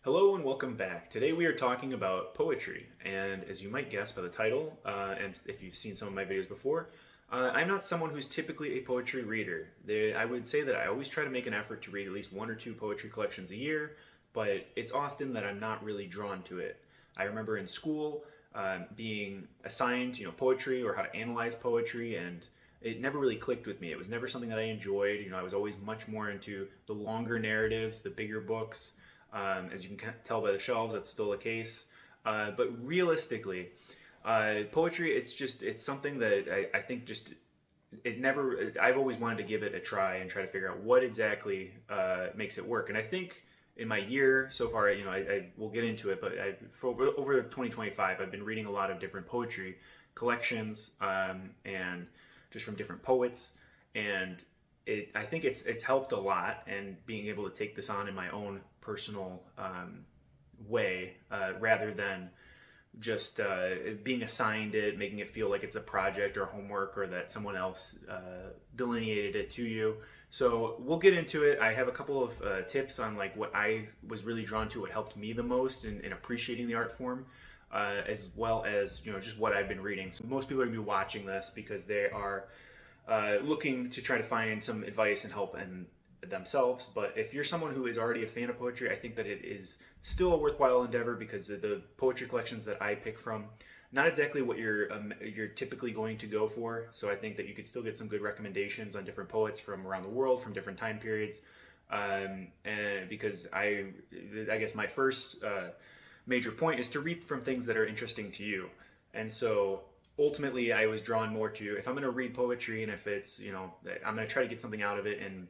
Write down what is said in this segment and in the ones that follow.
Hello and welcome back. Today we are talking about poetry, and as you might guess by the title, and if you've seen some of my videos before, I'm not someone who's typically a poetry reader. I would say that I always try to make an effort to read at least one or two poetry collections a year, but it's often that I'm not really drawn to it. I remember in school being assigned, poetry or how to analyze poetry, and it never really clicked with me. It was never something that I enjoyed. I was always much more into the longer narratives, the bigger books. As you can tell by the shelves, that's still the case. But realistically, poetry, it's something that I think I've always wanted to give it a try and try to figure out what exactly makes it work. And I think in my year so far, I will get into it, but over 2025, I've been reading a lot of different poetry collections and just from different poets. And I think it's helped a lot, and being able to take this on in my own personal way rather than just being assigned it, making it feel like it's a project or homework or that someone else delineated it to you. So we'll get into it. I have a couple of tips on like what I was really drawn to, what helped me the most in appreciating the art form, as well as just what I've been reading. So most people are gonna be watching this because they are looking to try to find some advice and help in themselves. But if you're someone who is already a fan of poetry, I think that it is still a worthwhile endeavor, because the poetry collections that I pick from, not exactly what you're typically going to go for. So I think that you could still get some good recommendations on different poets from around the world, from different time periods. And because I guess my first major point is to read from things that are interesting to you. And so ultimately, I was drawn more to, if I'm going to read poetry, and if it's, I'm going to try to get something out of it in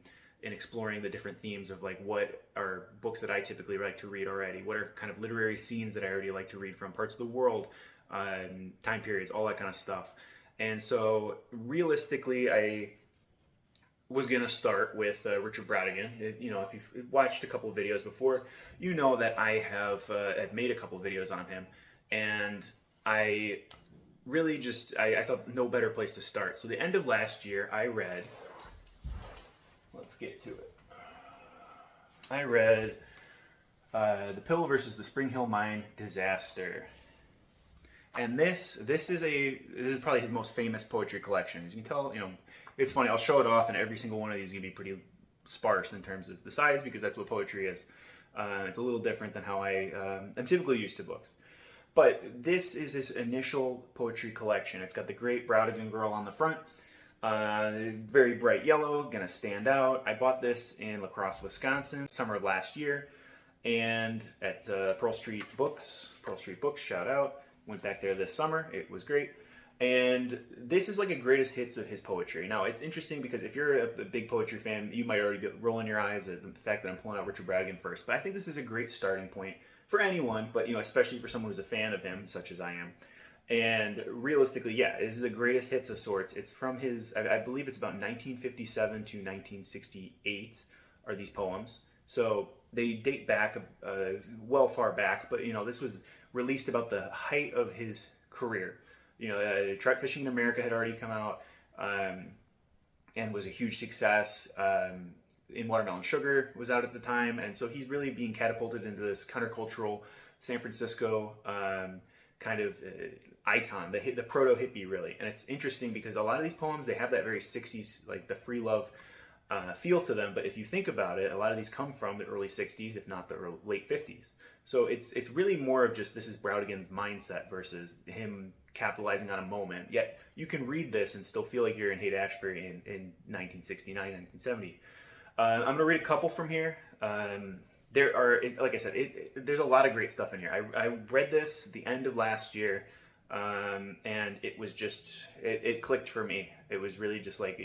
exploring the different themes of like what are books that I typically like to read already, what are kind of literary scenes that I already like to read from parts of the world, time periods, all that kind of stuff. And so realistically, I was going to start with Richard Brautigan. If you've watched a couple of videos before, you know that I have made a couple of videos on him, and I really I thought no better place to start. So the end of last year, I read, let's get to it. I read The Pill versus the Springhill Mine Disaster. And this is probably his most famous poetry collection. As you can tell, it's funny, I'll show it off, and every single one of these is going to be pretty sparse in terms of the size, because that's what poetry is. It's a little different than how I'm typically used to books. But this is his initial poetry collection. It's got the great Brautigan girl on the front. Very bright yellow, gonna stand out. I bought this in La Crosse, Wisconsin, summer of last year, and at Pearl Street Books, shout out. Went back there this summer. It was great. And this is like a greatest hits of his poetry. Now, it's interesting because if you're a big poetry fan, you might already be rolling your eyes at the fact that I'm pulling out Richard Brautigan first. But I think this is a great starting point for anyone, but especially for someone who's a fan of him, such as I am. And realistically, yeah, this is a greatest hits of sorts. It's from his, I believe it's about 1957 to 1968 are these poems. So they date back well far back, but this was released about the height of his career. Trout Fishing in America had already come out and was a huge success. In Watermelon Sugar was out at the time, and so he's really being catapulted into this countercultural San Francisco kind of icon, the proto hippie, really. And it's interesting because a lot of these poems, they have that very 60s, like the free love feel to them. But if you think about it, a lot of these come from the early 60s, if not the late 50s. So it's really more of just, this is Brautigan's mindset versus him capitalizing on a moment. Yet you can read this and still feel like you're in Haight-Ashbury in 1969, 1970. I'm going to read a couple from here. There are, like I said, there's a lot of great stuff in here. I read this the end of last year, and it was just, it clicked for me. It was really just like,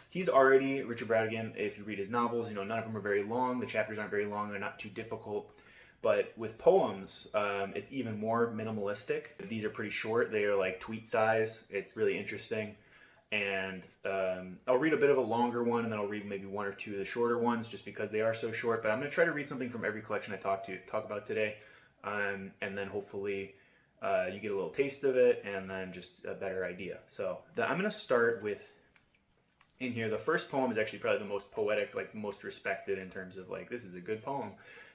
he's already, Richard Brautigan, if you read his novels, none of them are very long. The chapters aren't very long. They're not too difficult. But with poems, it's even more minimalistic. These are pretty short. They are like tweet size. It's really interesting. And I'll read a bit of a longer one, and then I'll read maybe one or two of the shorter ones, just because they are so short. But I'm going to try to read something from every collection I talk about today, and then hopefully you get a little taste of it, and then just a better idea. So I'm going to start with, in here, the first poem is actually probably the most poetic, like most respected in terms of like, this is a good poem.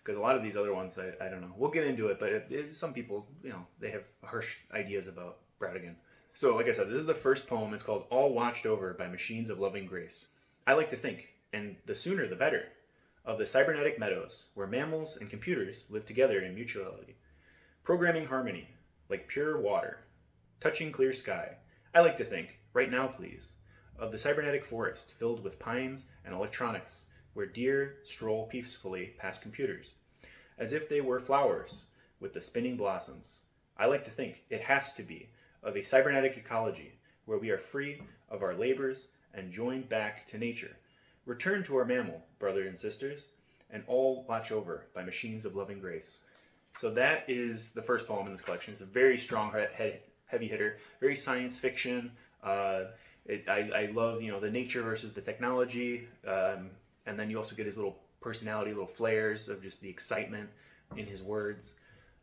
because a lot of these other ones, I don't know. We'll get into it, but some people, they have harsh ideas about Brautigan. So, like I said, this is the first poem. It's called All Watched Over by Machines of Loving Grace. I like to think, and the sooner the better, of the cybernetic meadows where mammals and computers live together in mutuality. Programming harmony, like pure water, touching clear sky. I like to think, right now please, of the cybernetic forest filled with pines and electronics, where deer stroll peacefully past computers, as if they were flowers with the spinning blossoms. I like to think, it has to be, of a cybernetic ecology, where we are free of our labors and joined back to nature. Return to our mammal, brothers and sisters, and all watch over by machines of loving grace. So that is the first poem in this collection. It's a very strong heavy hitter, very science fiction. I love, the nature versus the technology. And then you also get his little personality, little flares of just the excitement in his words.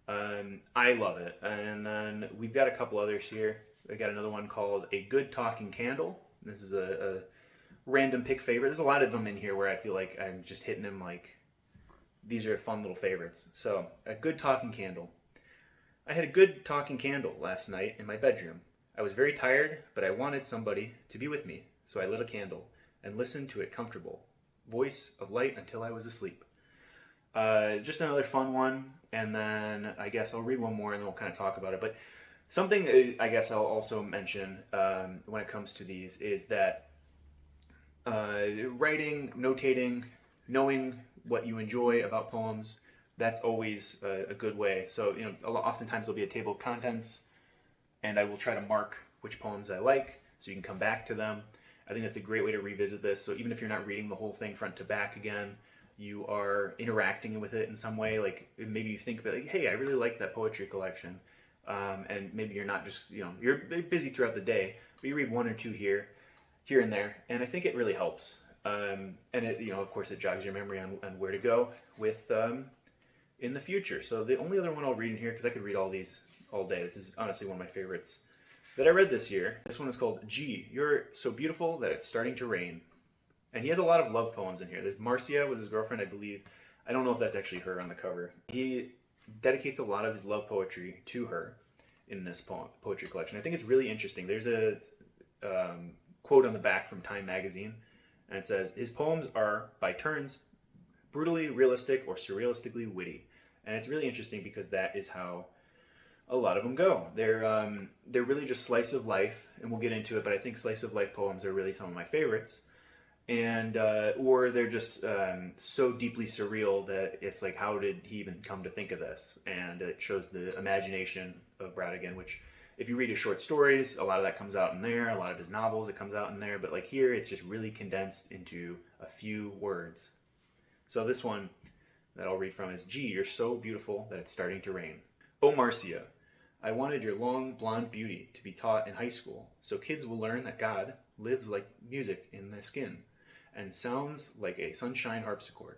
I love it. And then we've got a couple others here. I got another one called A Good Talking Candle. This is a random pick favorite. There's a lot of them in here where I feel like I'm just hitting them like, these are fun little favorites. So, A Good Talking Candle. I had a good talking candle last night in my bedroom. I was very tired, but I wanted somebody to be with me, so I lit a candle and listened to it comfortable. Voice of light until I was asleep. Just another fun one, and then I guess I'll read one more and then we'll kind of talk about it. But something I guess I'll also mention when it comes to these is that writing, notating, knowing what you enjoy about poems, that's always a good way. So, oftentimes there'll be a table of contents, and I will try to mark which poems I like, so you can come back to them. I think that's a great way to revisit this. So even if you're not reading the whole thing front to back again, you are interacting with it in some way. Like maybe you think about like, hey, I really like that poetry collection. And maybe you're not just, you're busy throughout the day, but you read one or two here and there. And I think it really helps. And it, of course it jogs your memory on where to go with, in the future. So the only other one I'll read in here, because I could read all these all day. This is honestly one of my favorites that I read this year. This one is called Gee, You're So Beautiful That It's Starting to Rain. And he has a lot of love poems in here. There's Marcia was his girlfriend, I believe. I don't know if that's actually her on the cover. He dedicates a lot of his love poetry to her in this poetry collection. I think it's really interesting. There's a quote on the back from Time magazine, and it says, his poems are, by turns, brutally realistic or surrealistically witty. And it's really interesting because that is how a lot of them go. They're really just slice of life, and we'll get into it, but I think slice of life poems are really some of my favorites. And or they're just so deeply surreal that it's like, how did he even come to think of this? And it shows the imagination of Brautigan, which if you read his short stories, a lot of that comes out in there. A lot of his novels, it comes out in there. But like here, it's just really condensed into a few words. So this one that I'll read from is, Gee, you're so beautiful that it's starting to rain. Oh, Marcia, I wanted your long blonde beauty to be taught in high school, so kids will learn that God lives like music in their skin and sounds like a sunshine harpsichord.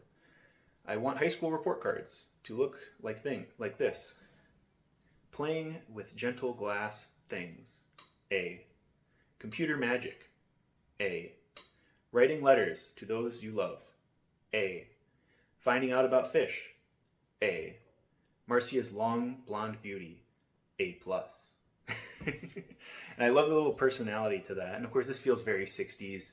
I want high school report cards to look like this. Playing with gentle glass things. A. Computer magic. A. Writing letters to those you love. A. Finding out about fish. A. Marcia's long blonde beauty. A+. And I love the little personality to that. And of course this feels very 60s,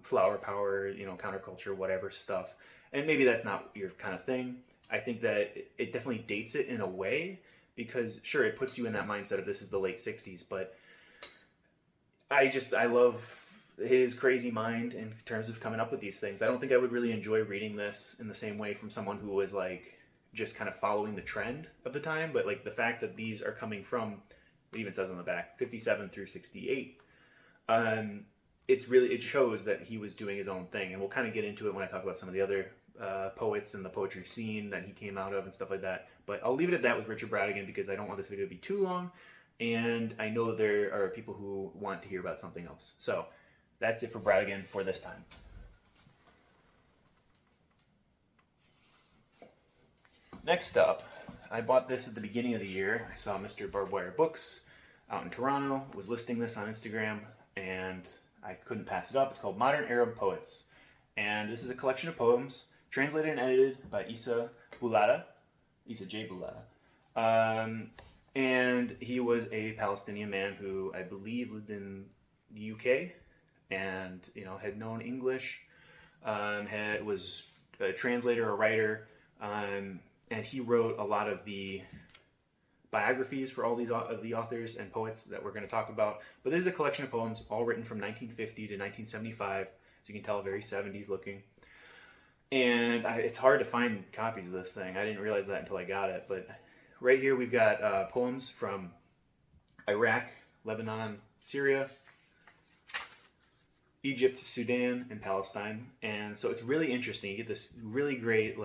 flower power, counterculture, whatever stuff. And maybe that's not your kind of thing. I think that it definitely dates it in a way, because sure, it puts you in that mindset of this is the late 60s, but I love his crazy mind in terms of coming up with these things. I don't think I would really enjoy reading this in the same way from someone who was like just kind of following the trend of the time, but like the fact that these are coming from, it even says on the back, 57 through 68, it shows that he was doing his own thing. And we'll kind of get into it when I talk about some of the other poets and the poetry scene that he came out of and stuff like that. But I'll leave it at that with Richard Brautigan because I don't want this video to be too long, and I know that there are people who want to hear about something else. So that's it for Brautigan for this time. Next up, I bought this at the beginning of the year. I saw Mr. Barbed Wire Books out in Toronto, was listing this on Instagram, and I couldn't pass it up. It's called Modern Arab Poets. And this is a collection of poems translated and edited by Issa Boullata, Issa J. Boullata. And he was a Palestinian man who I believe lived in the UK and, had known English, was a translator, a writer, and he wrote a lot of the biographies for all these of the authors and poets that we're going to talk about. But this is a collection of poems all written from 1950 to 1975, so you can tell very 70s looking. And it's hard to find copies of this thing. I didn't realize that until I got it. But right here we've got poems from Iraq, Lebanon, Syria, Egypt, Sudan, and Palestine. And so it's really interesting. You get this really great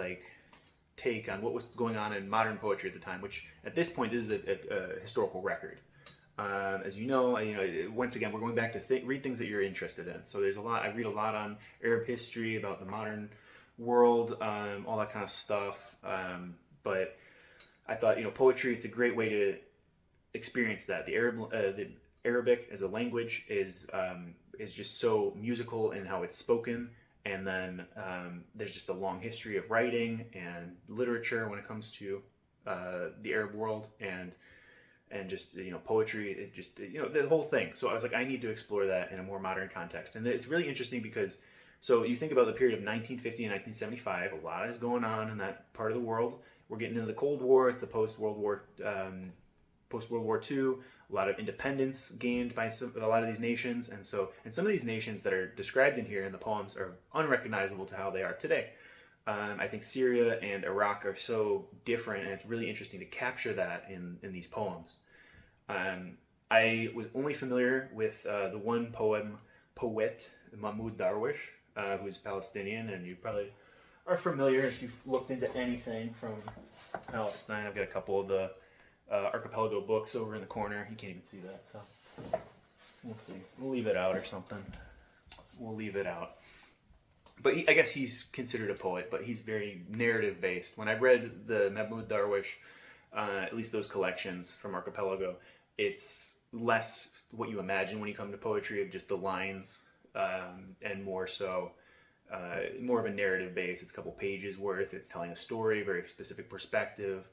take on what was going on in modern poetry at the time, which at this point this is a historical record. As you know, once again we're going back to read things that you're interested in. So there's a lot. I read a lot on Arab history, about the modern world, all that kind of stuff. But I thought, poetry, it's a great way to experience that. The Arabic as a language is just so musical in how it's spoken. And then there's just a long history of writing and literature when it comes to the Arab world and just poetry. It just the whole thing. So I was like, I need to explore that in a more modern context. And it's really interesting because you think about the period of 1950 and 1975. A lot is going on in that part of the world. We're getting into the Cold War. It's the post-World War II. A lot of independence gained by a lot of these nations, and some of these nations that are described in here in the poems are unrecognizable to how they are today. I think Syria and Iraq are so different, and it's really interesting to capture that in these poems. I was only familiar with the one poet, Mamoud Darwish, who's Palestinian, and you probably are familiar if you've looked into anything from Palestine. I've got a couple of the Archipelago books over in the corner. You can't even see that, so we'll see. We'll leave it out or something. We'll leave it out. But I guess he's considered a poet, but he's very narrative based. When I've read the Mamoud Darwish, at least those collections from Archipelago, it's less what you imagine when you come to poetry of just the lines, and more so more of a narrative base. It's a couple pages worth. It's telling a story, very specific perspective.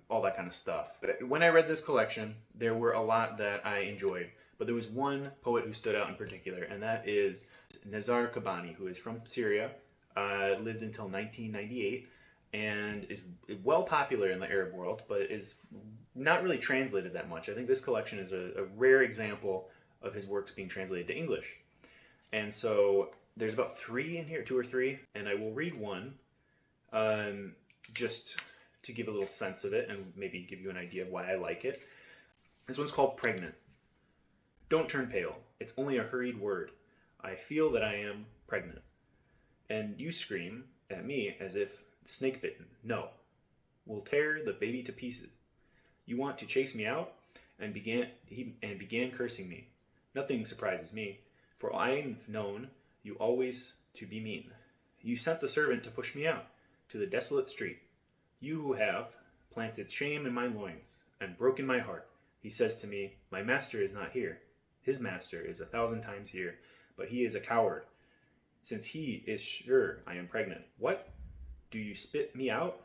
All that kind of stuff. But when I read this collection, there were a lot that I enjoyed, but there was one poet who stood out in particular, and that is Nizar Kabbani, who is from Syria, lived until 1998, and is well popular in the Arab world, but is not really translated that much. I think this collection is a rare example of his works being translated to English. And so there's about 3 in here, 2 or 3, and I will read one, just to give a little sense of it and maybe give you an idea of why I like it. This one's called Pregnant. Don't turn pale. It's only a hurried word. I feel that I am pregnant. And you scream at me as if snake bitten. No. We'll tear the baby to pieces. You want to chase me out and began cursing me. Nothing surprises me, for I've known you always to be mean. You sent the servant to push me out to the desolate street. You who have planted shame in my loins and broken my heart. He says to me, my master is not here. His master is 1,000 times here, but he is a coward, since he is sure I am pregnant. What? Do you spit me out?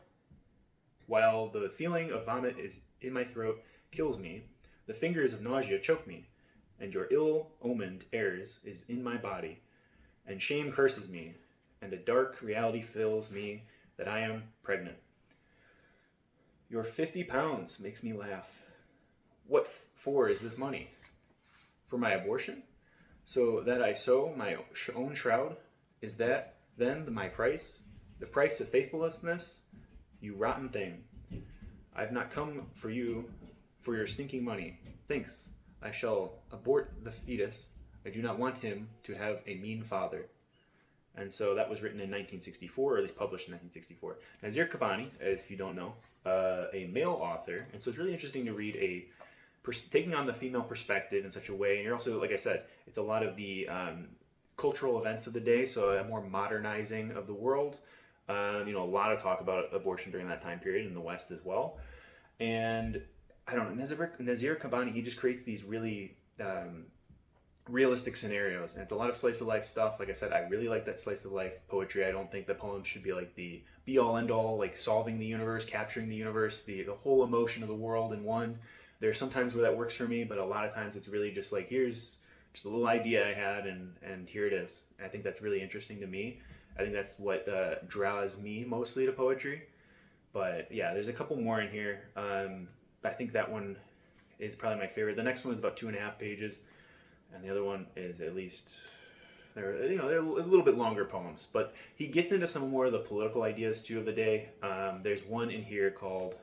While the feeling of vomit is in my throat kills me, the fingers of nausea choke me, and your ill-omened airs is in my body, and shame curses me, and a dark reality fills me that I am pregnant. Your 50 pounds makes me laugh. What for is this money? For my abortion? So that I sew my own shroud? Is that then my price? The price of faithlessness? You rotten thing. I've not come for you for your stinking money. Thanks. I shall abort the fetus. I do not want him to have a mean father. And so that was written in 1964, or at least published in 1964. Nizar Kabbani, if you don't know, a male author. And so it's really interesting to read taking on the female perspective in such a way. And you're also, like I said, it's a lot of the cultural events of the day, so a more modernizing of the world. A lot of talk about abortion during that time period in the West as well. And I don't know, Nizar Kabbani, he just creates these really realistic scenarios, and it's a lot of slice of life stuff. Like I said, I really like that slice of life poetry. I don't think that poems should be like the be all end all, like solving the universe, capturing the universe, the whole emotion of the world in one. There's sometimes where that works for me, but a lot of times it's really just like, here's just a little idea I had, and here it is. And I think that's really interesting to me. I think that's what draws me mostly to poetry. But yeah, there's a couple more in here. I think that one is probably my favorite. The next one is about 2.5 pages, and the other one is at least they're a little bit longer poems. But he gets into some more of the political ideas too of the day. There's one in here called,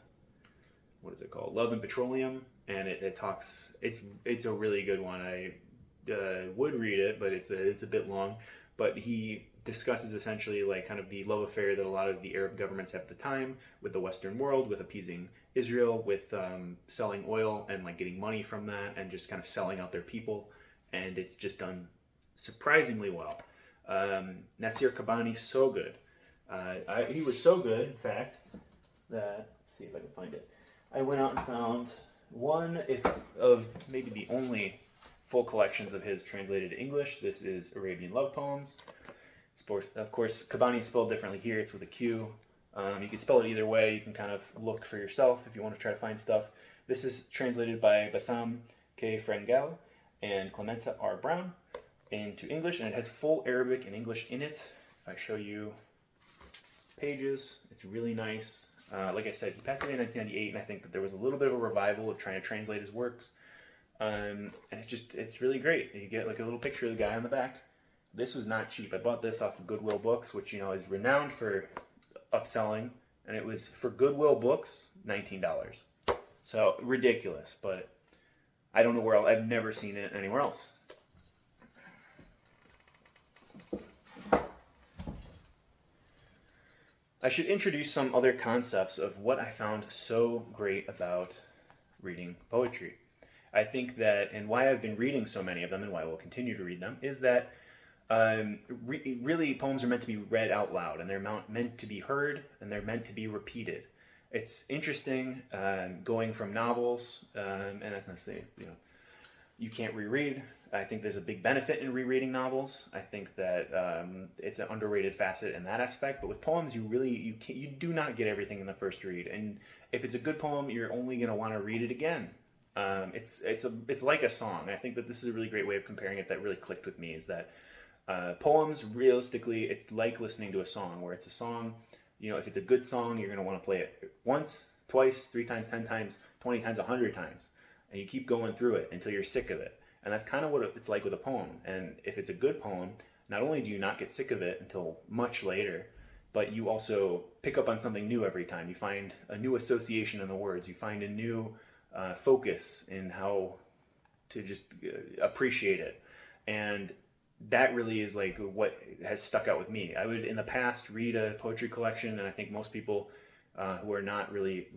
what is it called? Love and Petroleum, and it talks. It's a really good one. I would read it, but it's a bit long. But he discusses essentially like kind of the love affair that a lot of the Arab governments have at the time with the Western world, with appeasing Israel, with selling oil and like getting money from that, and just kind of selling out their people. And it's just done surprisingly well. Nasir Kabbani, so good. He was so good, in fact, that, let's see if I can find it. I went out and found one of maybe the only full collections of his translated to English. This is Arabian Love Poems. Of course, Kabbani is spelled differently here. It's with a Q. You can spell it either way. You can kind of look for yourself if you want to try to find stuff. This is translated by Bassam K. Frengel and Clementa R. Brown into English, and it has full Arabic and English in it. If I show you pages, it's really nice. Like I said, he passed away in 1998, and I think that there was a little bit of a revival of trying to translate his works. And it's really great. You get like a little picture of the guy on the back. This was not cheap. I bought this off of Goodwill Books, which, you know, is renowned for upselling, and it was, for Goodwill Books, $19. So ridiculous, but I don't know where else. I've never seen it anywhere else. I should introduce some other concepts of what I found so great about reading poetry. I think that, and why I've been reading so many of them, and why I will continue to read them, is that really poems are meant to be read out loud, and they're meant to be heard, and they're meant to be repeated. It's interesting going from novels, and that's not saying, you can't reread. I think there's a big benefit in rereading novels. I think that it's an underrated facet in that aspect. But with poems, you do not get everything in the first read. And if it's a good poem, you're only going to want to read it again. It's like a song. I think that this is a really great way of comparing it that really clicked with me, is that poems, realistically, it's like listening to a song, where it's a song, if it's a good song, you're going to want to play it once, twice, 3 times, 10 times, 20 times, 100 times. And you keep going through it until you're sick of it. And that's kind of what it's like with a poem. And if it's a good poem, not only do you not get sick of it until much later, but you also pick up on something new every time. You find a new association in the words. You find a new focus in how to just appreciate it. And that really is like what has stuck out with me. I would, in the past, read a poetry collection, and I think most people who are not really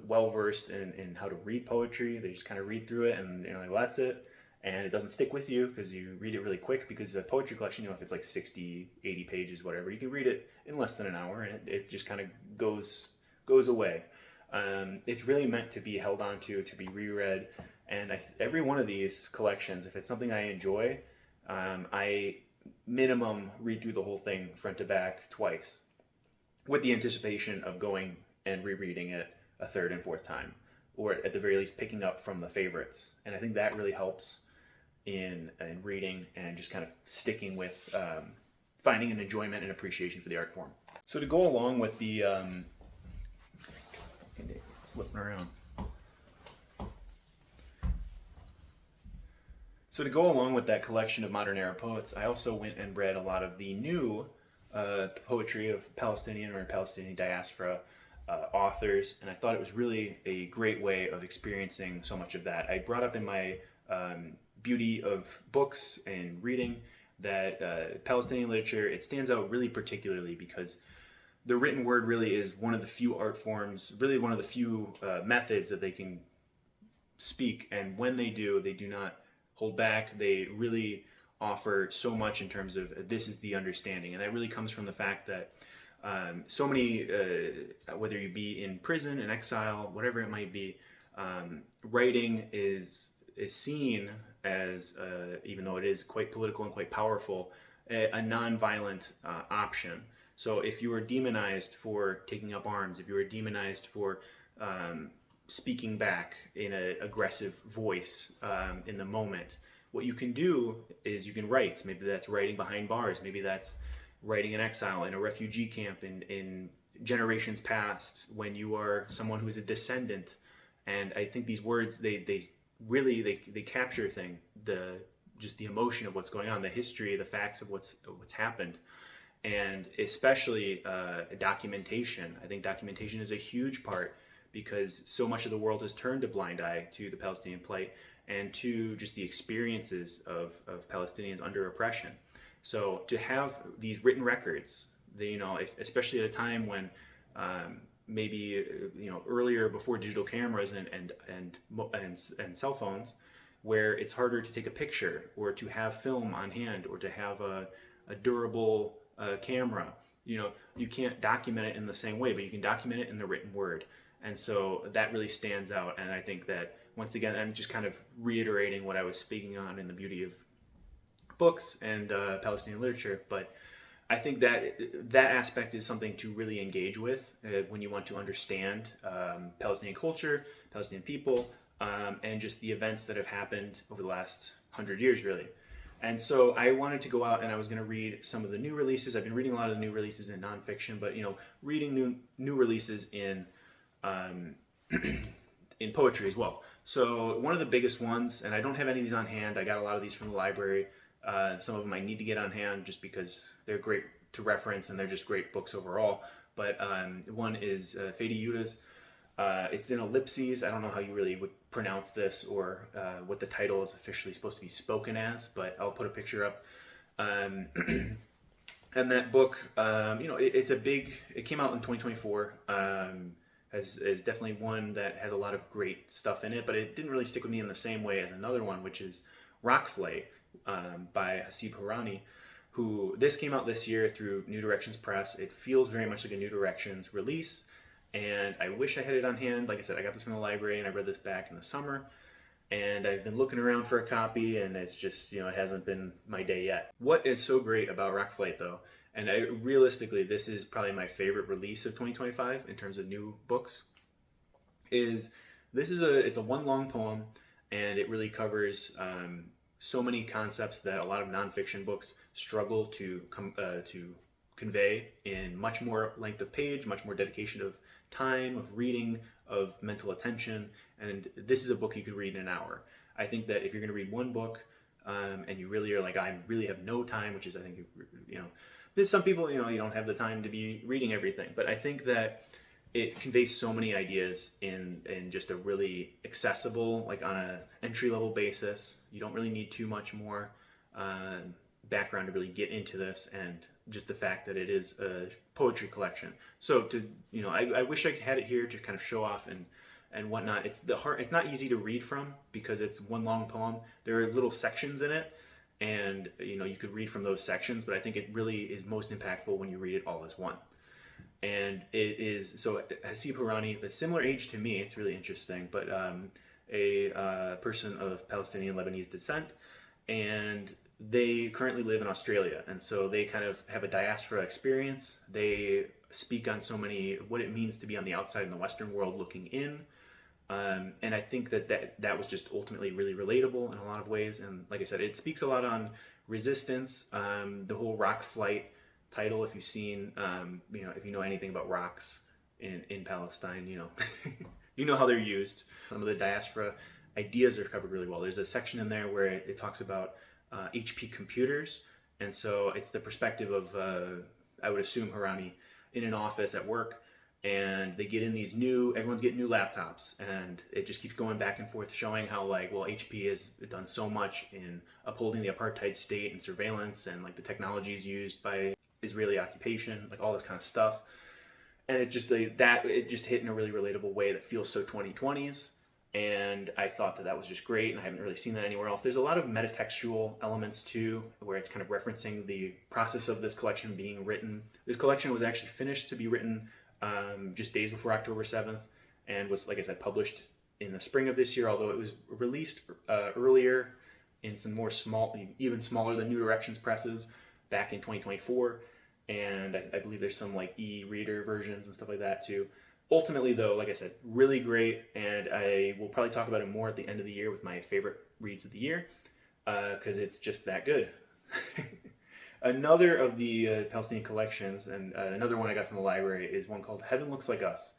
well-versed in how to read poetry, they just kind of read through it, and like, well, that's it. And it doesn't stick with you because you read it really quick, because a poetry collection, if it's like 60, 80 pages, whatever, you can read it in less than an hour, and it just kind of goes away. It's really meant to be held onto, to be reread. And every one of these collections, if it's something I enjoy, I minimum read through the whole thing front to back twice, with the anticipation of going and rereading it a third and fourth time, or at the very least picking up from the favorites. And I think that really helps in reading and just kind of sticking with finding an enjoyment and appreciation for the art form. So to go along with the slipping around. So to go along with that collection of modern era poets, I also went and read a lot of the new poetry of Palestinian or Palestinian diaspora authors, and I thought it was really a great way of experiencing so much of that. I brought up in my beauty of books and reading that Palestinian literature, it stands out really particularly because the written word really is one of the few art forms, really one of the few methods that they can speak, and when they do not hold back. They really offer so much in terms of this is the understanding, and that really comes from the fact that so many, whether you be in prison, in exile, whatever it might be, writing is is seen as, even though it is quite political and quite powerful, a non-violent option. So if you were demonized for taking up arms, if you were demonized for speaking back in an aggressive voice in the moment, what you can do is you can write. Maybe that's writing behind bars. Maybe that's writing in exile in a refugee camp in generations past, when you are someone who is a descendant. And I think these words, they really capture just the emotion of what's going on, the history, the facts of what's happened. And especially documentation. I think documentation is a huge part, because so much of the world has turned a blind eye to the Palestinian plight and to just the experiences of Palestinians under oppression. So to have these written records, especially at a time when maybe earlier, before digital cameras and cell phones, where it's harder to take a picture or to have film on hand or to have a durable camera. You can't document it in the same way, but you can document it in the written word. And so that really stands out. And I think that, once again, I'm just kind of reiterating what I was speaking on in the beauty of books and Palestinian literature. But I think that aspect is something to really engage with when you want to understand Palestinian culture, Palestinian people, and just the events that have happened over the last 100 years, really. And so I wanted to go out and I was going to read some of the new releases. I've been reading a lot of the new releases in nonfiction, but reading new releases in in poetry as well. So one of the biggest ones, and I don't have any of these on hand. I got a lot of these from the library. Some of them I need to get on hand just because they're great to reference and they're just great books overall. But one is Fady Joudah's. It's in ellipses. I don't know how you really would pronounce this or what the title is officially supposed to be spoken as, but I'll put a picture up. And that book, it came out in 2024. Is definitely one that has a lot of great stuff in it, but it didn't really stick with me in the same way as another one, which is Rockflight by Hasib Hourani, who this came out this year through New Directions Press. It feels very much like a New Directions release, and I wish I had it on hand. Like I said, I got this from the library and I read this back in the summer, and I've been looking around for a copy, and it's just, it hasn't been my day yet. What is so great about Rockflight, though, and realistically, this is probably my favorite release of 2025 in terms of new books, it's a one long poem, and it really covers so many concepts that a lot of nonfiction books struggle to convey in much more length of page, much more dedication of time, of reading, of mental attention. And this is a book you could read in an hour. I think that if you're going to read one book and you really are like, I really have no time, which is, I think, there's some people, you don't have the time to be reading everything, but I think that it conveys so many ideas in just a really accessible, like on an entry-level basis. You don't really need too much more background to really get into this, and just the fact that it is a poetry collection. So I wish I had it here to kind of show off and whatnot. It's not easy to read from because it's one long poem. There are little sections in it, and you could read from those sections, but I think it really is most impactful when you read it all as one. And it is, so Hasib Hourani, a similar age to me, it's really interesting, but a person of Palestinian Lebanese descent, and they currently live in Australia, and so they kind of have a diaspora experience. They speak on so many, what it means to be on the outside in the Western world looking in. And I think that was just ultimately really relatable in a lot of ways. And like I said, it speaks a lot on resistance. The whole rock flight title, if you've seen, if you know anything about rocks in Palestine, you know how they're used. Some of the diaspora ideas are covered really well. There's a section in there where it talks about HP computers. And so it's the perspective of, I would assume, Hourani in an office at work. And they get in everyone's getting new laptops, and it just keeps going back and forth, showing how HP has done so much in upholding the apartheid state and surveillance, and the technologies used by Israeli occupation, all this kind of stuff. And it just it just hit in a really relatable way that feels so 2020s. And I thought that was just great, and I haven't really seen that anywhere else. There's a lot of metatextual elements too, where it's kind of referencing the process of this collection being written. This collection was actually finished to be written just days before October 7th, and was, like I said, published in the spring of this year, although it was released earlier in some more even smaller than New Directions presses back in 2024. And I believe there's some like e-reader versions and stuff like that too. Ultimately, though, like I said, really great, and I will probably talk about it more at the end of the year with my favorite reads of the year, because it's just that good. Another of the Palestinian collections, and another one I got from the library, is one called Heaven Looks Like Us.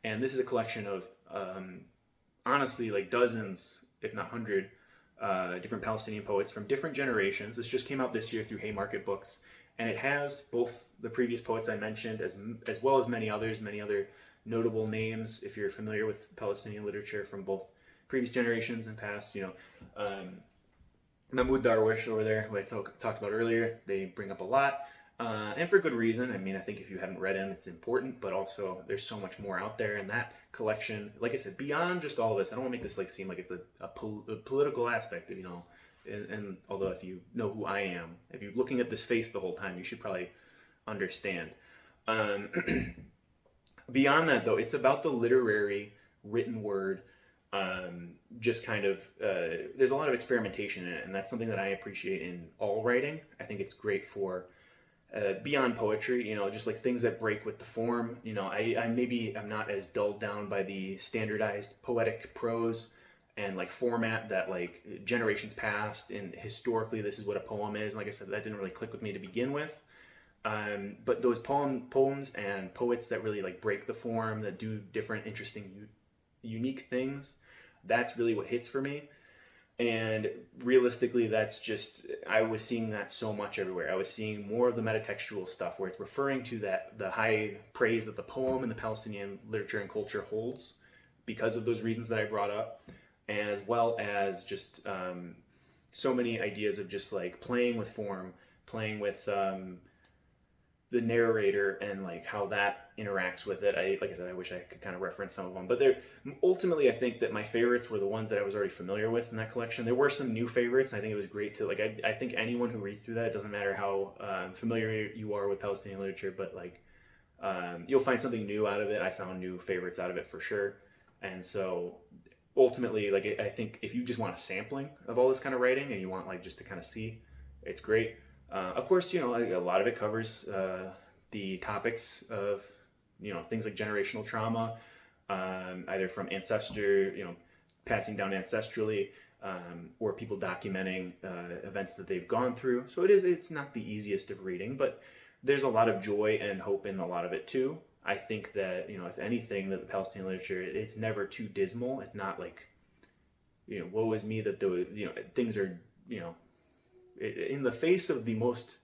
And this is a collection of, honestly, like dozens, if not 100, different Palestinian poets from different generations. This just came out this year through Haymarket Books, and it has both the previous poets I mentioned, as well as many other notable names, if you're familiar with Palestinian literature from both previous generations and past. Mamoud Darwish over there, who I talked about earlier, they bring up a lot, and for good reason. I mean, I think if you haven't read him, it's important, but also there's so much more out there in that collection. Like I said, beyond just all this, I don't want to make this like seem like it's a political aspect, and although if you know who I am, if you're looking at this face the whole time, you should probably understand. Beyond that, though, it's about the literary written word. Just kind of, there's a lot of experimentation in it, and that's something that I appreciate in all writing. I think it's great for beyond poetry, just like things that break with the form. I'm not as dulled down by the standardized poetic prose and like format that like generations past, and historically this is what a poem is. And like I said, that didn't really click with me to begin with. But those poems and poets that really like break the form, that do different, interesting, unique things, that's really what hits for me. And realistically, I was seeing that so much everywhere. I was seeing more of the metatextual stuff where it's referring to the high praise that the poem and the Palestinian literature and culture holds because of those reasons that I brought up, as well as just so many ideas of just like playing with form, playing with the narrator and like how that interacts with it. Like I said, I wish I could kind of reference some of them, but ultimately I think that my favorites were the ones that I was already familiar with in that collection. There were some new favorites. I think it was great to I think anyone who reads through that, it doesn't matter how familiar you are with Palestinian literature, but like you'll find something new out of it. I found new favorites out of it for sure. And so ultimately, like I think if you just want a sampling of all this kind of writing and you want like just to kind of see, it's great. Of course, a lot of it covers the topics of, things like generational trauma, either from passing down ancestrally, or people documenting events that they've gone through. So it's not the easiest of reading, but there's a lot of joy and hope in a lot of it too. I think that, if anything, that the Palestinian literature, it's never too dismal. It's not like, woe is me that things are, in the face of the most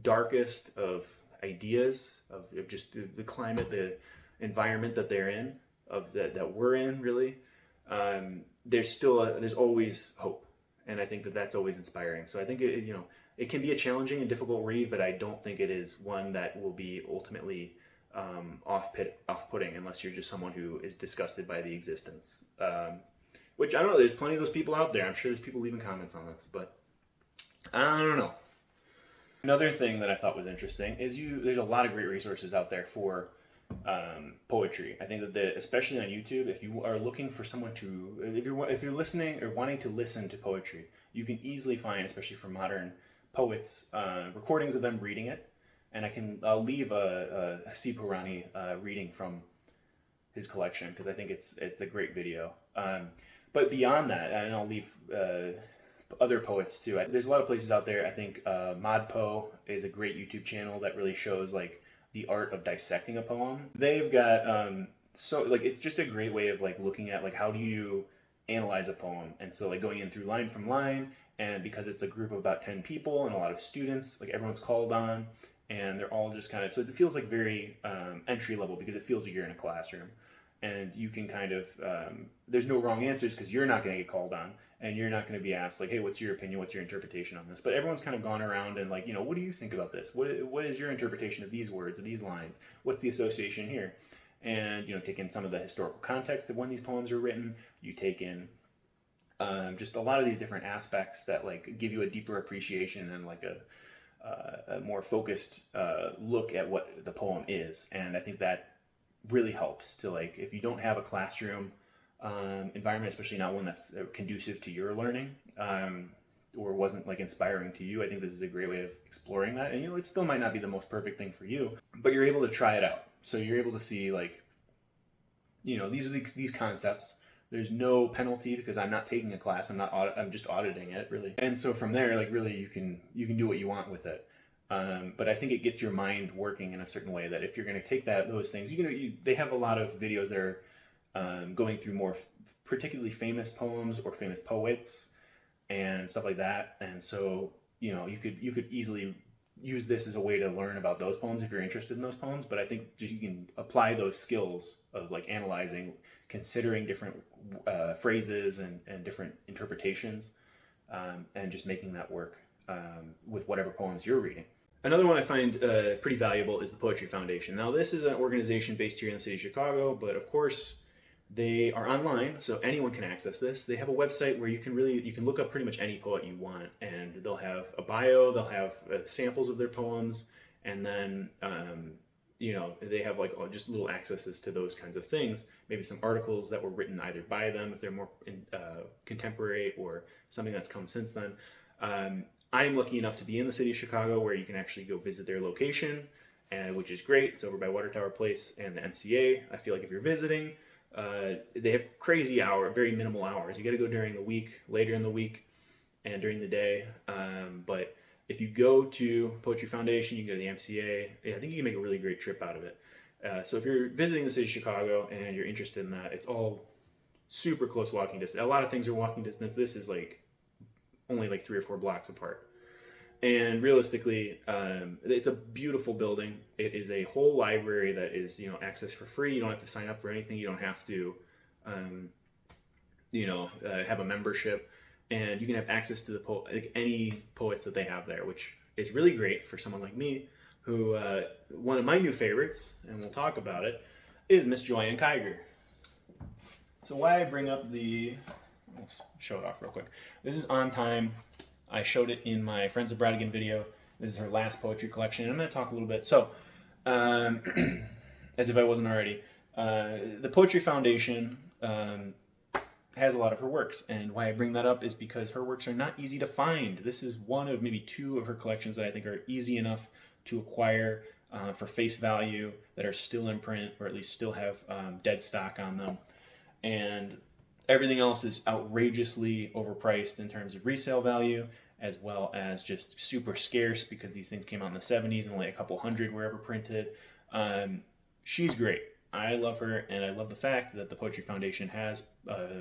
darkest of ideas of just the climate, the environment that they're in, that we're in, really, there's always hope, and I think that that's always inspiring. So I think it can be a challenging and difficult read, but I don't think it is one that will be ultimately off-putting unless you're just someone who is disgusted by the existence. Which, I don't know, there's plenty of those people out there. I'm sure there's people leaving comments on this, but I don't know. Another thing that I thought was interesting is there's a lot of great resources out there for poetry. I think that especially on YouTube, if you are looking for someone if you're listening or wanting to listen to poetry, you can easily find, especially for modern poets, recordings of them reading it. And I'll leave a Hasib Hourani reading from his collection because I think it's a great video. But beyond that, and I'll leave other poets too. There's a lot of places out there. I think Modpo is a great YouTube channel that really shows like the art of dissecting a poem. They've got it's just a great way of like looking at like how do you analyze a poem, and so like going in through line from line, and because it's a group of about 10 people and a lot of students, like everyone's called on, and they're all just kind of, so it feels like very entry level because it feels like you're in a classroom. And you can kind of, there's no wrong answers because you're not going to get called on, and you're not going to be asked like, hey, what's your opinion? What's your interpretation on this? But everyone's kind of gone around and like, what do you think about this? What is your interpretation of these words, of these lines? What's the association here? And, take in some of the historical context of when these poems were written. You take in just a lot of these different aspects that like give you a deeper appreciation and like a more focused look at what the poem is. And I think that really helps to, like, if you don't have a classroom environment, especially not one that's conducive to your learning, or wasn't like inspiring to you. I think this is a great way of exploring that. And you know, it still might not be the most perfect thing for you, but you're able to try it out. So you're able to see, like, you know, these are these concepts. There's no penalty because I'm not taking a class. I'm just auditing it, really. And so from there, like, really, you can do what you want with it. But I think it gets your mind working in a certain way that if you're going to take those things, they have a lot of videos that are going through more particularly famous poems or famous poets and stuff like that. And so, you know, you could easily use this as a way to learn about those poems if you're interested in those poems. But I think you can apply those skills of, like, analyzing, considering different phrases and different interpretations, and just making that work with whatever poems you're reading. Another one I find pretty valuable is the Poetry Foundation. Now, this is an organization based here in the city of Chicago, but of course they are online, so anyone can access this. They have a website where you can look up pretty much any poet you want, and they'll have a bio, they'll have samples of their poems, and then you know, they have, like, just little accesses to those kinds of things. Maybe some articles that were written either by them if they're more contemporary, or something that's come since then. I'm lucky enough to be in the city of Chicago where you can actually go visit their location, which is great. It's over by Water Tower Place and the MCA. I feel like if you're visiting, they have crazy very minimal hours. You got to go during the week, later in the week, and during the day. But if you go to Poetry Foundation, you can go to the MCA. I think you can make a really great trip out of it. So if you're visiting the city of Chicago and you're interested in that, it's all super close walking distance. A lot of things are walking distance. This is like only like 3 or 4 blocks apart. And realistically, it's a beautiful building. It is a whole library that is, you know, accessed for free. You don't have to sign up for anything. You don't have to, have a membership. And you can have access to any poets that they have there, which is really great for someone like me, who one of my new favorites, and we'll talk about it, is Miss Joanne Kyger. So why I bring up let's show it off real quick. This is On Time. I showed it in my Friends of Brautigan video. This is her last poetry collection. I'm going to talk a little bit. So, as if I wasn't already, the Poetry Foundation has a lot of her works. And why I bring that up is because her works are not easy to find. This is one of maybe 2 of her collections that I think are easy enough to acquire for face value, that are still in print, or at least still have dead stock on them. And everything else is outrageously overpriced in terms of resale value, as well as just super scarce because these things came out in the 70s and only a couple hundred were ever printed. She's great. I love her, and I love the fact that the Poetry Foundation has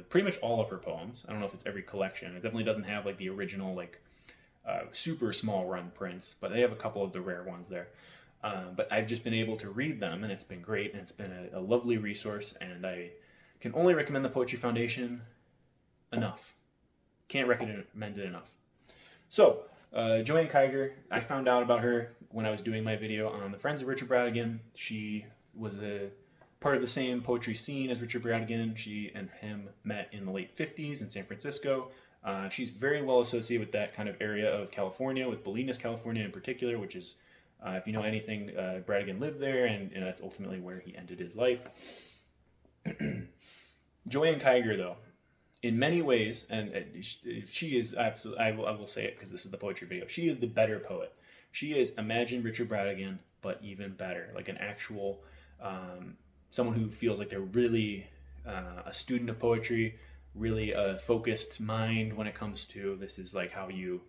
pretty much all of her poems. I don't know if it's every collection. It definitely doesn't have like the original, like super small run prints, but they have a couple of the rare ones there. But I've just been able to read them, and it's been great, and it's been a lovely resource, and I can only recommend the Poetry Foundation enough. Can't recommend it enough. So, Joanne Kyger, I found out about her when I was doing my video on the Friends of Richard Brautigan. She was a part of the same poetry scene as Richard Brautigan. She and him met in the late 50s in San Francisco. She's very well associated with that kind of area of California, with Boullata, California in particular, which is, if you know anything, Brautigan lived there, and that's ultimately where he ended his life. Joanne Kyger, though, in many ways, and she is absolutely, I will say it because this is the poetry video, she is the better poet. She is Imagine Richard Brautigan, but even better, like an actual, someone who feels like they're really a student of poetry, really a focused mind when it comes to, this is like how you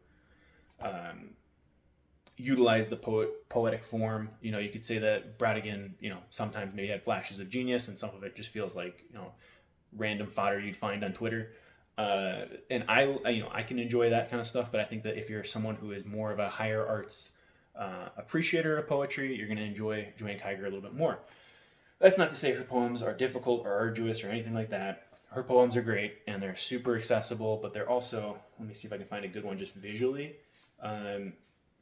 utilize the poetic form. You know, you could say that Brautigan, you know, sometimes maybe had flashes of genius, and some of it just feels like, you know, random fodder you'd find on Twitter. And I can enjoy that kind of stuff, but I think that if you're someone who is more of a higher arts appreciator of poetry, you're going to enjoy Joanne Kyger a little bit more. That's not to say her poems are difficult or arduous or anything like that. Her poems are great, and they're super accessible, but they're also, let me see if I can find a good one just visually.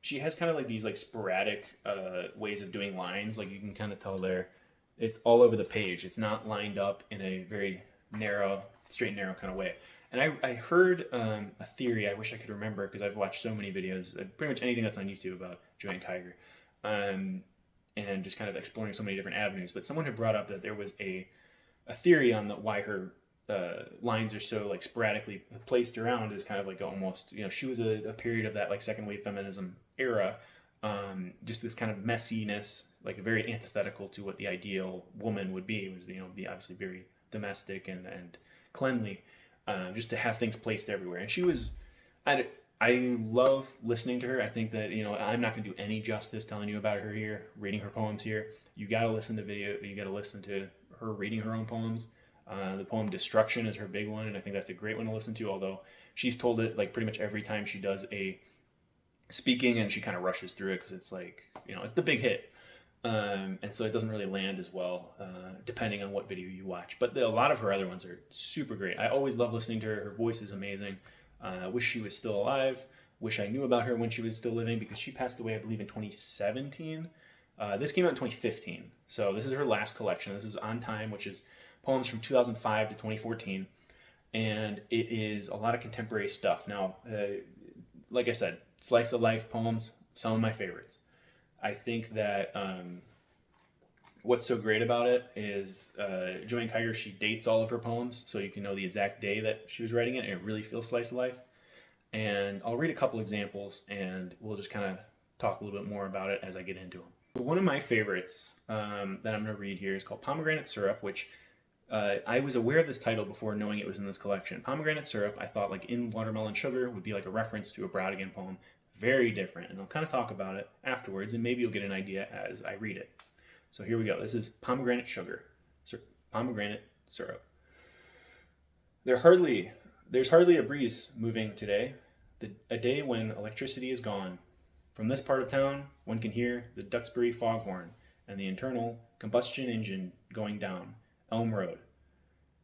She has kind of like these like sporadic ways of doing lines. Like you can kind of tell it's all over the page. It's not lined up in a very straight and narrow kind of way. And I heard a theory, I wish I could remember because I've watched so many videos, pretty much anything that's on YouTube about Joanne Kyger. and just kind of exploring so many different avenues. But someone had brought up that there was a theory on why her lines are so like sporadically placed around, is kind of like almost, she was a period of that like second wave feminism era, just this kind of messiness, like very antithetical to what the ideal woman would be. It was, be obviously very domestic and cleanly, just to have things placed everywhere. And she was, I love listening to her. I think that, I'm not going to do any justice telling you about her here, reading her poems here. You got to listen to video. You got to listen to her reading her own poems. The poem Destruction is her big one, and I think that's a great one to listen to, although she's told it like pretty much every time she does a speaking, and she kind of rushes through it because it's like, it's the big hit. And so it doesn't really land as well, depending on what video you watch. But a lot of her other ones are super great. I always love listening to her. Her voice is amazing. Wish she was still alive. Wish I knew about her when she was still living, because she passed away, I believe, in 2017. This came out in 2015. So this is her last collection. This is On Time, which is poems from 2005 to 2014. And it is a lot of contemporary stuff. Now, like I said, slice of life poems, some of my favorites. I think that what's so great about it is Joanne Kyger, she dates all of her poems, so you can know the exact day that she was writing it, and it really feels slice of life. And I'll read a couple examples, and we'll just kind of talk a little bit more about it as I get into them. One of my favorites that I'm going to read here is called Pomegranate Syrup, which I was aware of this title before knowing it was in this collection. Pomegranate Syrup, I thought like In Watermelon Sugar would be like a reference to a Brautigan poem. Very different, and I'll kind of talk about it afterwards, and maybe you'll get an idea as I read it. So here we go. This is Pomegranate Pomegranate Syrup. There's hardly a breeze moving today, a day when electricity is gone. From this part of town, one can hear the Duxbury foghorn and the internal combustion engine going down Elm Road.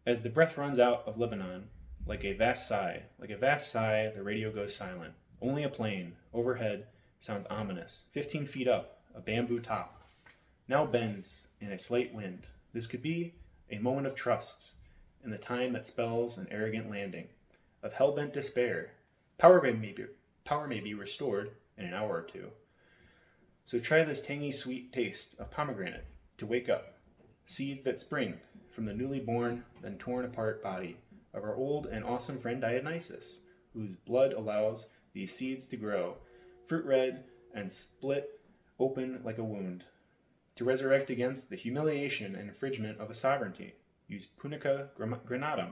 As the breath runs out of Lebanon, like a vast sigh, the radio goes silent. Only a plane, overhead, sounds ominous. 15 feet up, a bamboo top. Now bends in a slight wind. This could be a moment of trust, in the time that spells an arrogant landing, of hell-bent despair. Power may be restored in an hour or two. So try this tangy sweet taste of pomegranate to wake up. Seeds that spring from the newly born, then torn apart body of our old and awesome friend Dionysus, whose blood allows these seeds to grow, fruit red and split open like a wound. To resurrect against the humiliation and infringement of a sovereignty, use Punica granatum,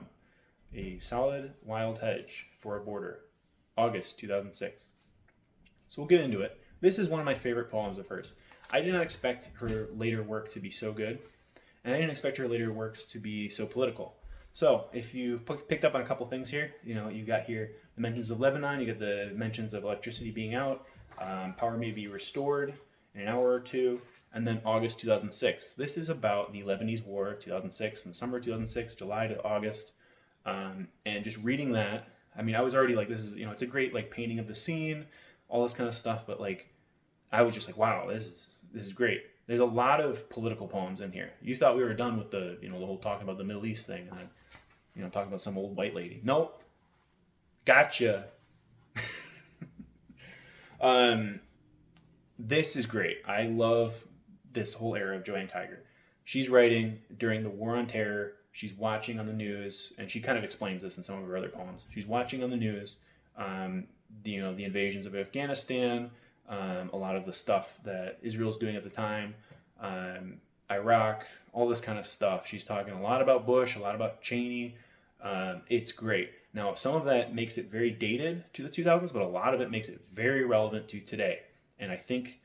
a solid wild hedge, for a border. August 2006. So we'll get into it. This is one of my favorite poems of hers. I did not expect her later work to be so good, and I didn't expect her later works to be so political. So if you picked up on a couple things here, you got here the mentions of Lebanon, you get the mentions of electricity being out, power may be restored in an hour or two, and then August 2006. This is about the Lebanese War of 2006, in the summer of 2006, July to August, and just reading that, I was already like, this is, it's a great like painting of the scene, all this kind of stuff, but like, I was just like, wow, this is great. There's a lot of political poems in here. You thought we were done with the, the whole talking about the Middle East thing, and then, talking about some old white lady. Nope. Gotcha. This is great. I love this whole era of Joanne Kyger. She's writing during the War on Terror. She's watching on the news, and she kind of explains this in some of her other poems. She's watching on the news, the invasions of Afghanistan, a lot of the stuff that Israel's doing at the time, Iraq, all this kind of stuff. She's talking a lot about Bush, a lot about Cheney. It's great. Now, some of that makes it very dated to the 2000s, but a lot of it makes it very relevant to today. And I think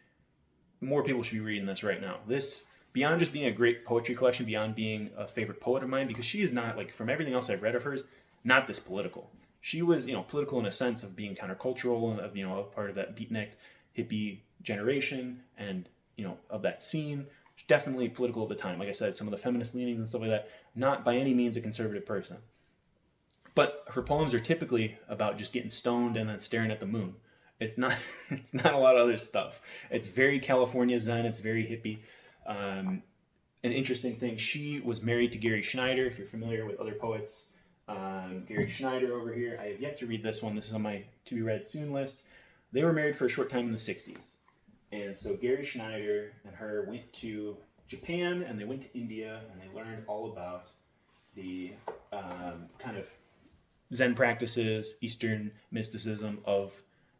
more people should be reading this right now. This, beyond just being a great poetry collection, beyond being a favorite poet of mine, because she is not, like, from everything else I've read of hers, not this political. She was, political in a sense of being countercultural and of, a part of that beatnik hippie generation and, of that scene. She's definitely political at the time. Like I said, some of the feminist leanings and stuff like that, not by any means a conservative person. But her poems are typically about just getting stoned and then staring at the moon. It's not a lot of other stuff. It's very California Zen. It's very hippie. An interesting thing, she was married to Gary Snyder, if you're familiar with other poets. Gary Snyder over here. I have yet to read this one. This is on my to-be-read soon list. They were married for a short time in the 60s. And so Gary Snyder and her went to Japan, and they went to India, and they learned all about the kind of Zen practices, Eastern mysticism of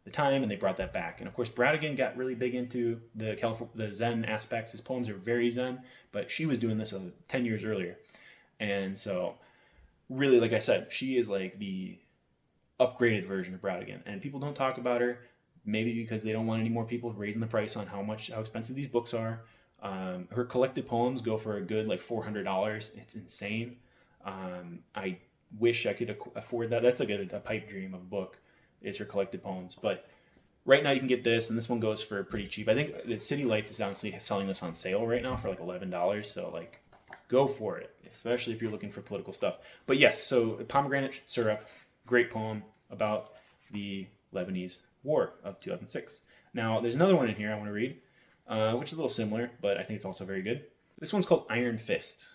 the time, and they brought that back. And of course, Brautigan got really big into the Zen aspects. His poems are very Zen, but she was doing this 10 years earlier. And so, really, like I said, she is like the upgraded version of Brautigan, and people don't talk about her, maybe because they don't want any more people raising the price on how expensive these books are. Her collected poems go for a good like $400. It's insane. I wish I could afford that. That's like a pipe dream of a book, is her collected poems. But right now you can get this, and this one goes for pretty cheap. I think the City Lights is honestly selling this on sale right now for like $11. So like, go for it, especially if you're looking for political stuff. But yes, so Pomegranate Syrup, great poem about the Lebanese War of 2006. Now, there's another one in here I want to read, which is a little similar, but I think it's also very good. This one's called Iron Fist.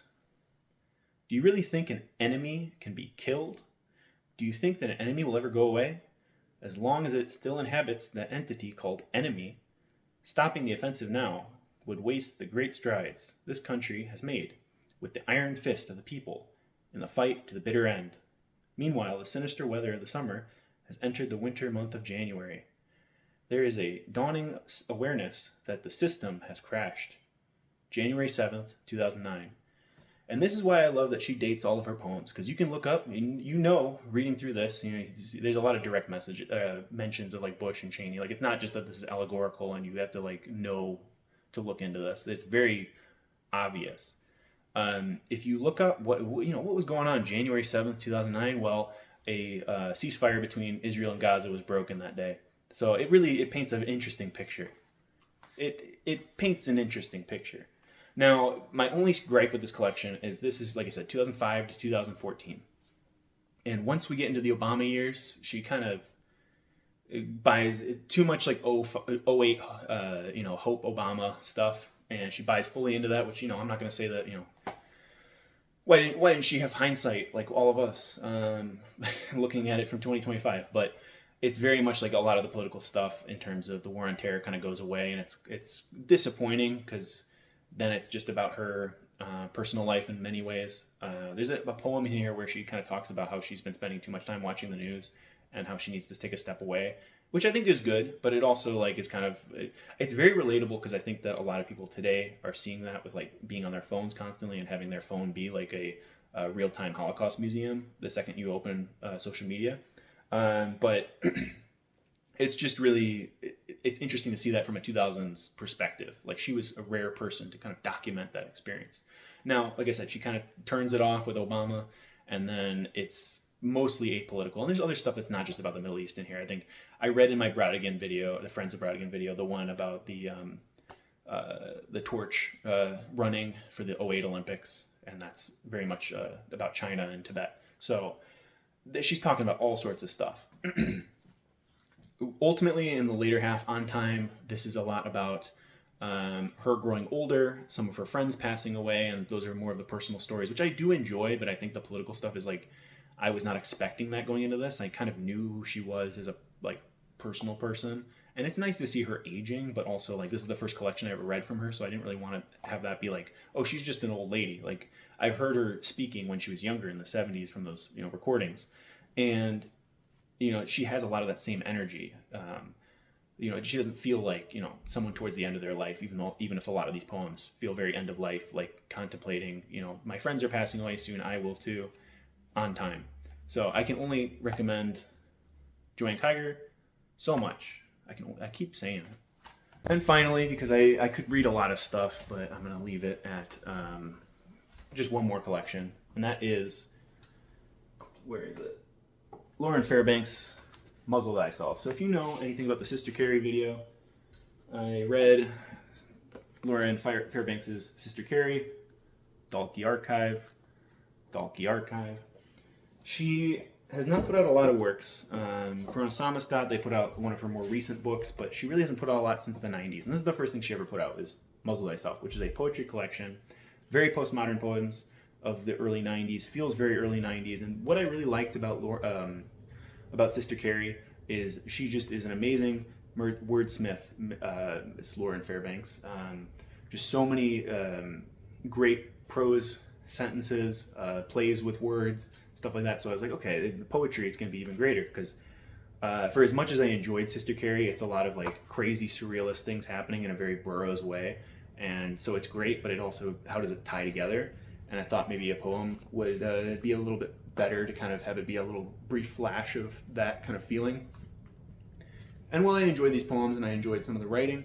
Do you really think an enemy can be killed? Do you think that an enemy will ever go away? As long as it still inhabits the entity called enemy, stopping the offensive now would waste the great strides this country has made with the iron fist of the people in the fight to the bitter end. Meanwhile, the sinister weather of the summer has entered the winter month of January. There is a dawning awareness that the system has crashed. January 7th, 2009. And this is why I love that she dates all of her poems, because you can look up, and reading through this, there's a lot of direct mentions of like Bush and Cheney. Like, it's not just that this is allegorical and you have to like know to look into this. It's very obvious. If you look up what was going on January 7th, 2009, well, a ceasefire between Israel and Gaza was broken that day. So it paints an interesting picture. It paints an interesting picture. Now, my only gripe with this collection is this is, like I said, 2005 to 2014. And once we get into the Obama years, she kind of buys too much like 08, Hope Obama stuff. And she buys fully into that, which, I'm not going to say that, why didn't she have hindsight like all of us looking at it from 2025? But it's very much like a lot of the political stuff in terms of the war on terror kind of goes away, and it's disappointing because then it's just about her personal life in many ways. There's a poem in here where she kind of talks about how she's been spending too much time watching the news and how she needs to take a step away, which I think is good, but it also like is kind of, it's very relatable because I think that a lot of people today are seeing that with like being on their phones constantly and having their phone be like a real-time Holocaust museum the second you open social media. But it's just really, it's interesting to see that from a 2000s perspective. Like, she was a rare person to kind of document that experience. Now, like I said, she kind of turns it off with Obama, and then it's mostly apolitical. And there's other stuff that's not just about the Middle East in here. I think I read in my Brautigan video, the Friends of Brautigan video, the one about the torch running for the '08 Olympics, and that's very much about China and Tibet. So she's talking about all sorts of stuff. Ultimately, in the later half, On Time, this is a lot about her growing older, some of her friends passing away, and those are more of the personal stories, which I do enjoy, but I think the political stuff is like, I was not expecting that going into this. I kind of knew who she was as a like personal person, and it's nice to see her aging, but also like this is the first collection I ever read from her, so I didn't really want to have that be like, oh, she's just an old lady. Like, I've heard her speaking when she was younger in the 70s from those recordings, and she has a lot of that same energy. She doesn't feel like someone towards the end of their life, even if a lot of these poems feel very end of life, like contemplating, my friends are passing away soon, I will too. On Time. So I can only recommend Joanne Kyger so much. I keep saying it. And finally, because I could read a lot of stuff, but I'm going to leave it at just one more collection, and that is, where is it? Lauren Fairbanks, Muzzle Thyself. So if you know anything about the Sister Carrie video, I read Lauren Fairbanks' Sister Carrie, Dalkey Archive. She has not put out a lot of works. Corona Samizdat, they put out one of her more recent books, but she really hasn't put out a lot since the 90s. And this is the first thing she ever put out, is Muzzle Thyself, which is a poetry collection, very postmodern poems of the early 90s, feels very early 90s. And what I really liked about Sister Carrie is she just is an amazing wordsmith, Miss Lauren Fairbanks. Just so many great prose sentences, plays with words, stuff like that. So I was like, okay, the poetry is going to be even greater, because for as much as I enjoyed Sister Carrie, it's a lot of like crazy surrealist things happening in a very Burroughs way, and so it's great, but it also, how does it tie together? And I thought maybe a poem would be a little bit better to kind of have it be a little brief flash of that kind of feeling. And while I enjoyed these poems and I enjoyed some of the writing,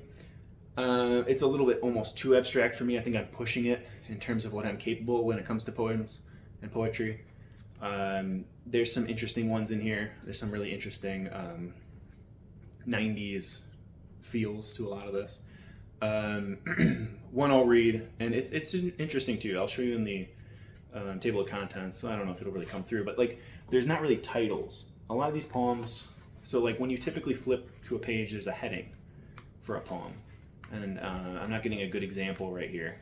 it's a little bit almost too abstract for me. I think I'm pushing it in terms of what I'm capable when it comes to poems and poetry. There's some interesting ones in here. There's some really interesting 90s feels to a lot of this. One I'll read, and it's interesting too. I'll show you in the table of contents. So I don't know if it'll really come through, but like there's not really titles. A lot of these poems, so like when you typically flip to a page, there's a heading for a poem. And I'm not getting a good example right here.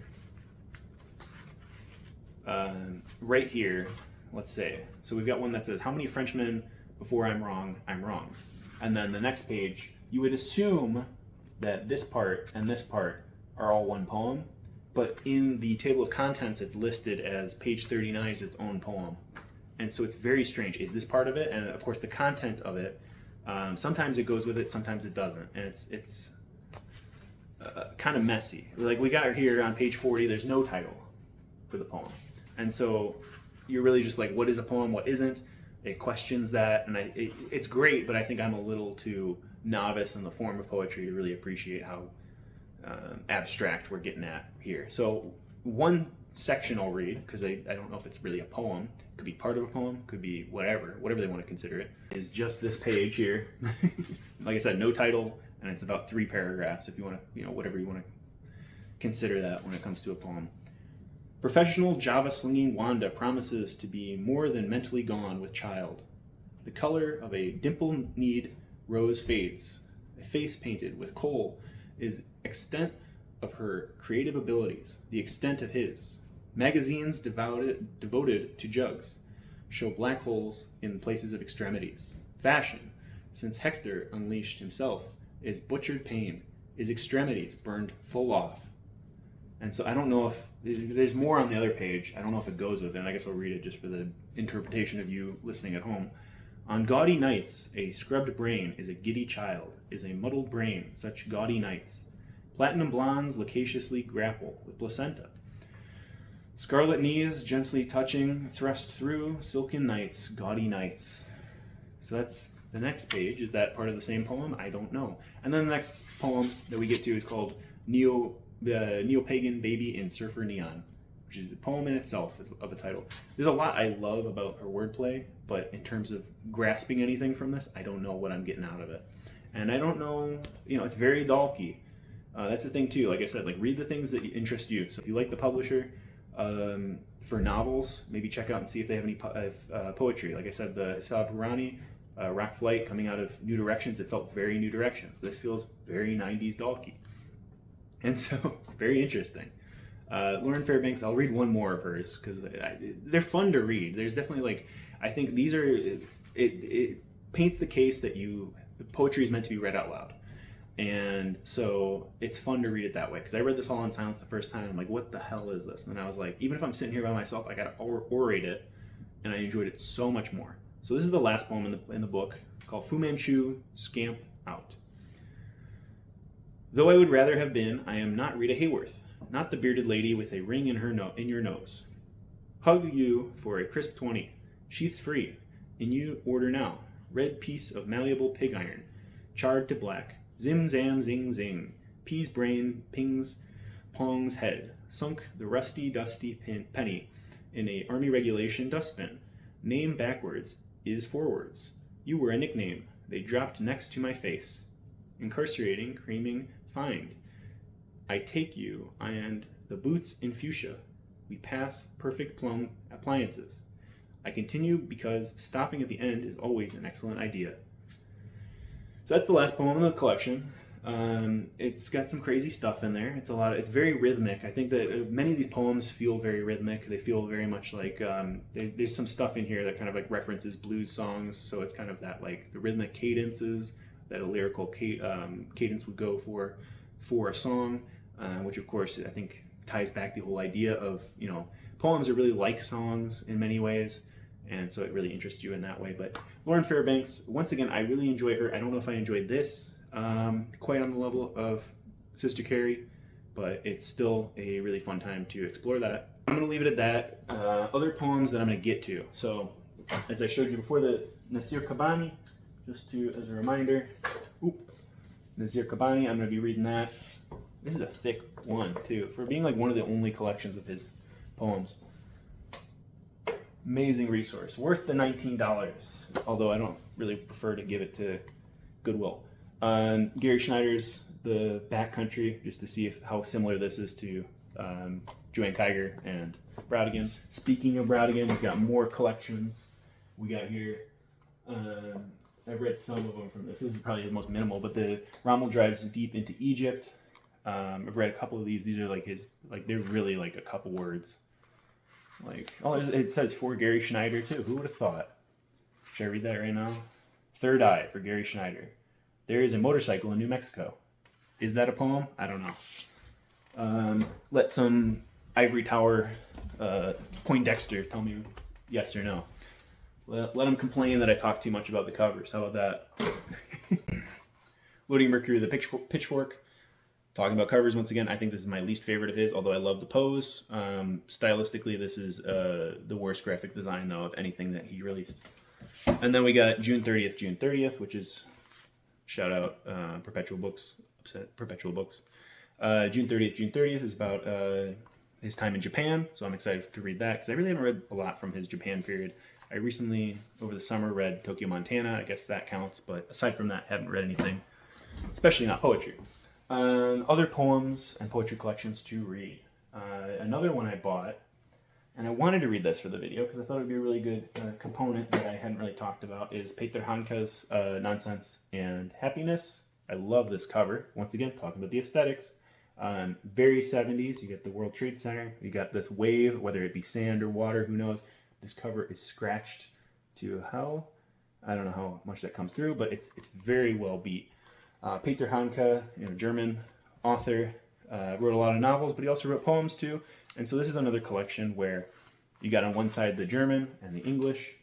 Right here, let's say. So we've got one that says, how many Frenchmen before I'm wrong? And then the next page, you would assume that this part and this part are all one poem, but in the table of contents, it's listed as page 39 is its own poem. And so it's very strange. Is this part of it? And of course, the content of it, sometimes it goes with it, sometimes it doesn't. And it's kind of messy. Like we got here on page 40, there's no title for the poem. And so you're really just like, what is a poem, what isn't? It questions that, and it's great, but I think I'm a little too novice in the form of poetry to really appreciate how abstract we're getting at here. So one section I'll read, because I don't know if it's really a poem, could be part of a poem, could be whatever they want to consider it, is just this page here. Like I said, no title, and it's about 3 paragraphs if you want to, whatever you want to consider that when it comes to a poem. Professional Java-slinging Wanda promises to be more than mentally gone with child. The color of a dimple-kneed rose fades. A face painted with coal is extent of her creative abilities, the extent of his. Magazines devoted to jugs show black holes in places of extremities. Fashion, since Hector unleashed himself, is butchered pain, is extremities burned full off. And so I don't know if there's more on the other page. I don't know if it goes with it, and I guess I'll read it just for the interpretation of you listening at home. On gaudy nights, a scrubbed brain is a giddy child, is a muddled brain, such gaudy nights. Platinum blondes loquaciously grapple with placenta. Scarlet knees gently touching, thrust through, silken nights, gaudy nights. So that's the next page. Is that part of the same poem? I don't know. And then the next poem that we get to is called Neo-Pagan Baby in Surfer Neon, which is a poem in itself of a title. There's a lot I love about her wordplay, but in terms of grasping anything from this, I don't know what I'm getting out of it. And I don't know, it's very dalky. That's the thing too, like I said, like read the things that interest you. So if you like the publisher, for novels, maybe check out and see if they have any poetry. Like I said, the Issa Hourani, Rock Flight, coming out of New Directions, it felt very New Directions. This feels very 90s dalky. And so it's very interesting. Lauren Fairbanks, I'll read one more of hers because they're fun to read. There's definitely I think these are, it paints the case that poetry is meant to be read out loud. And so it's fun to read it that way, because I read this all in silence the first time. I'm like, what the hell is this? And then I was like, even if I'm sitting here by myself, I gotta orate it, and I enjoyed it so much more. So this is the last poem in the book, called Fu Manchu Scamp Out. Though I would rather have been, I am not Rita Hayworth, not the bearded lady with a ring in your nose. Hug you for a crisp 20, sheaths free, in you order now, red piece of malleable pig iron, charred to black, zim zam zing zing, peas brain pings Pong's head, sunk the rusty dusty penny in a army regulation dustbin. Name backwards is forwards. You were a nickname. They dropped next to my face. Incarcerating, creaming, find. I take you, and the boots in fuchsia. We pass perfect plum appliances. I continue because stopping at the end is always an excellent idea. So that's the last poem in the collection. It's got some crazy stuff in there. It's very rhythmic. I think that many of these poems feel very rhythmic. They feel very much like, there's some stuff in here that kind of like references blues songs. So it's kind of that like the rhythmic cadences that a lyrical cadence would go for a song, which of course I think ties back the whole idea of, you know, poems are really like songs in many ways, and so it really interests you in that way. But Lauren Fairbanks, once again, I really enjoy her. I don't know if I enjoyed this quite on the level of Sister Carrie, but it's still a really fun time to explore that. I'm going to leave it at that. Other poems that I'm going to get to. So, as I showed you before, the Nizar Kabbani, just as a reminder, Nizar Kabbani, I'm going to be reading that. This is a thick one, too, for being like one of the only collections of his poems. Amazing resource, worth the $19, although I don't really prefer to give it to Goodwill. Gary Schneider's The Backcountry, just to see how similar this is to Joanne Kyger and Brautigan. Speaking of Brautigan, he's got more collections. We got here, I've read some of them from this. This is probably his most minimal, but the Rommel drives deep into Egypt. I've read a couple of these. These are like his, like they're really like a couple words. Like, oh, it says for Gary Schneider too. Who would have thought? Should I read that right now? Third Eye for Gary Schneider. There is a motorcycle in New Mexico. Is that a poem? I don't know. Let some ivory tower Poindexter tell me yes or no. Let him complain that I talk too much about the covers. How about that? Loading Mercury, the Pitchfork. Talking about covers once again, I think this is my least favorite of his, although I love the pose. Stylistically, this is the worst graphic design, though, of anything that he released. And then we got June 30th, which is, shout out, Perpetual Books. June 30th is about his time in Japan, so I'm excited to read that, because I really haven't read a lot from his Japan period. I recently, over the summer, read Tokyo, Montana. I guess that counts, but aside from that, haven't read anything, especially not poetry. Other poems and poetry collections to read. Another one I bought, and I wanted to read this for the video because I thought it would be a really good component that I hadn't really talked about, is Peter Handke's Nonsense and Happiness. I love this cover. Once again, talking about the aesthetics. Very 70s. You get the World Trade Center. You got this wave, whether it be sand or water, who knows. This cover is scratched to hell. I don't know how much that comes through, but it's very well beat. Peter Handke, German author, wrote a lot of novels, but he also wrote poems too. And so this is another collection where you got on one side the German and the English.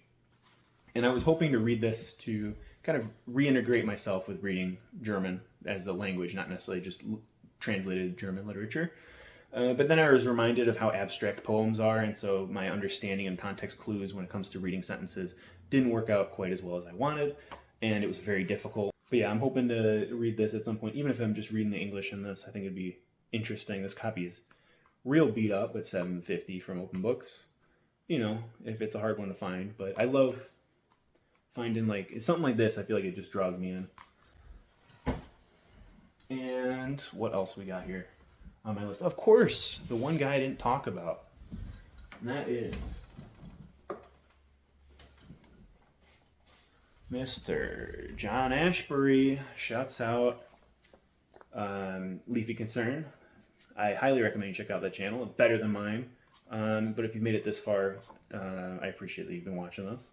And I was hoping to read this to kind of reintegrate myself with reading German as a language, not necessarily just translated German literature. But then I was reminded of how abstract poems are, and so my understanding and context clues when it comes to reading sentences didn't work out quite as well as I wanted, and it was very difficult. But yeah, I'm hoping to read this at some point, even if I'm just reading the English in this. I think it'd be interesting. This copy is real beat up, but $7.50 from Open Books. You know, if it's a hard one to find, but I love finding, like, it's something like this. I feel like it just draws me in. And what else we got here on my list? Of course, the one guy I didn't talk about, and that is Mr. John Ashbery. Shouts out. Leafy Concern. I highly recommend you check out that channel. It's better than mine. But if you've made it this far, I appreciate that you've been watching this.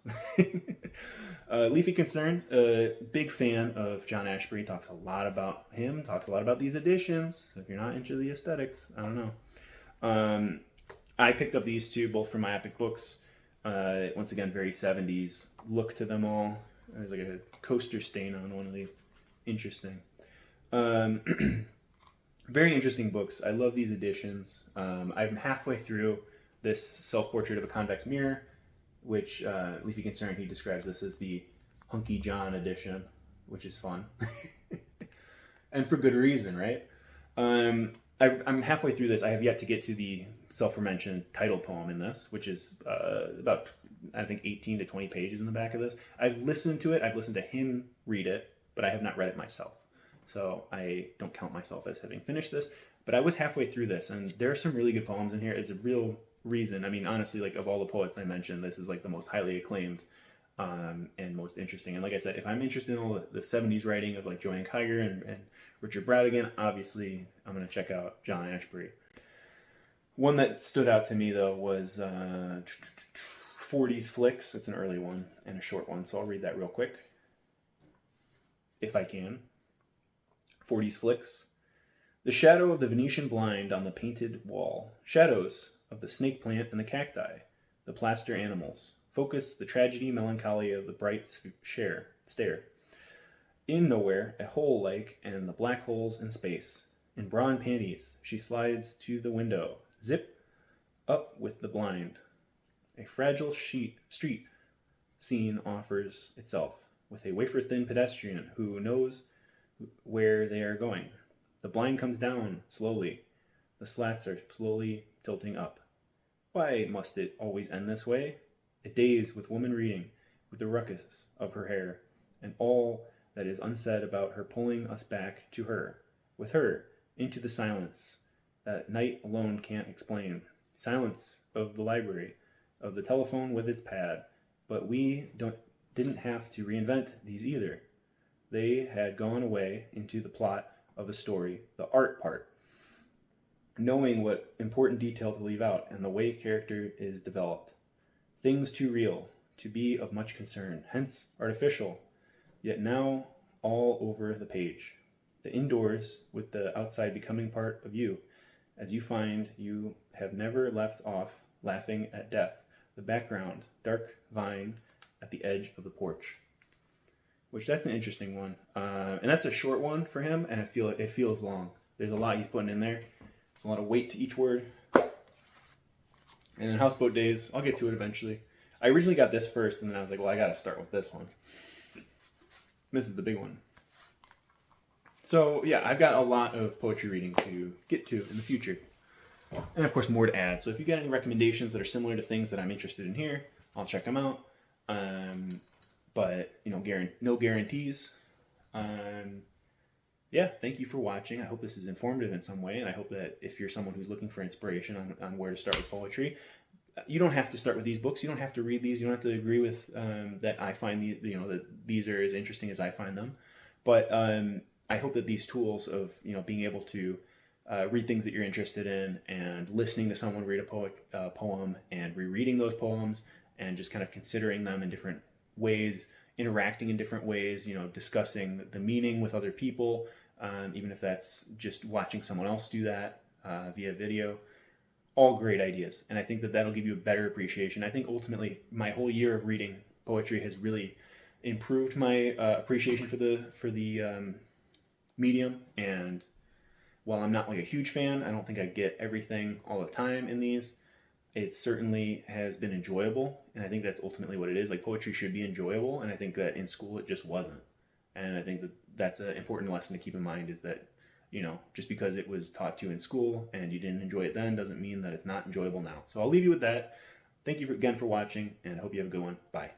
Leafy Concern, big fan of John Ashbery. Talks a lot about him, talks a lot about these editions. So if you're not into the aesthetics, I don't know. I picked up these two, both from my Epic Books. Once again, very 70s look to them all. There's like a coaster stain on one of these. Interesting. Very interesting books. I love these editions. I'm halfway through this Self-Portrait of a Convex Mirror, which Leafy Concern, he describes this as the Hunky John edition, which is fun. And for good reason, right? I'm halfway through this. I have yet to get to the self-mentioned title poem in this, which is about, I think, 18 to 20 pages in the back of this. I've listened to it. I've listened to him read it, but I have not read it myself. So I don't count myself as having finished this. But I was halfway through this, and there are some really good poems in here. It's a real reason. I mean, honestly, like, of all the poets I mentioned, this is like the most highly acclaimed and most interesting. And like I said, if I'm interested in all the 70s writing of like Joanne Kyger and Richard Brautigan, obviously I'm going to check out John Ashbery. One that stood out to me, though, was 40s Flicks. It's an early one and a short one, so I'll read that real quick. if I can. 40s flicks. The shadow of the Venetian blind on the painted wall. Shadows of the snake plant and the cacti. The plaster animals. Focus the tragedy, melancholy of the bright stare. In nowhere, a hole like, and the black holes in space. In bra and panties, she slides to the window. Zip up with the blind. A fragile street scene offers itself, with a wafer-thin pedestrian who knows where they are going. The blind comes down slowly. The slats are slowly tilting up. Why must it always end this way? A daze with woman reading, with the ruckus of her hair, and all that is unsaid about her pulling us back to her, with her, into the silence that night alone can't explain. Silence of the library, of the telephone with its pad. But we didn't have to reinvent these either. They had gone away into the plot of a story, the art part, knowing what important detail to leave out and the way character is developed. Things too real to be of much concern, hence artificial, yet now all over the page. The indoors with the outside becoming part of you, as you find you have never left off laughing at death. The background, dark vine at the edge of the porch. Which, that's an interesting one. And that's a short one for him, and it feels long. There's a lot he's putting in there. It's a lot of weight to each word. And then Houseboat Days, I'll get to it eventually. I originally got this first, and then I was like, well, I gotta start with this one. This is the big one. So, yeah, I've got a lot of poetry reading to get to in the future. And, of course, more to add. So if you got any recommendations that are similar to things that I'm interested in here, I'll check them out. But, you know, no guarantees. Yeah, thank you for watching. I hope this is informative in some way, and I hope that if you're someone who's looking for inspiration on where to start with poetry, you don't have to start with these books. You don't have to read these. You don't have to agree with that I find that these are as interesting as I find them. But I hope that these tools of being able to read things that you're interested in and listening to someone read a poem and rereading those poems and just kind of considering them in different ways, interacting in different ways, discussing the meaning with other people, even if that's just watching someone else do that via video. All great ideas. And I think that that'll give you a better appreciation. I think ultimately my whole year of reading poetry has really improved my appreciation for the medium. And while I'm not like a huge fan, I don't think I get everything all the time in these. It certainly has been enjoyable, and I think that's ultimately what it is. Like, poetry should be enjoyable, and I think that in school it just wasn't. And I think that that's an important lesson to keep in mind, is that, just because it was taught to you in school and you didn't enjoy it then doesn't mean that it's not enjoyable now. So I'll leave you with that. Thank you again for watching, and I hope you have a good one. Bye.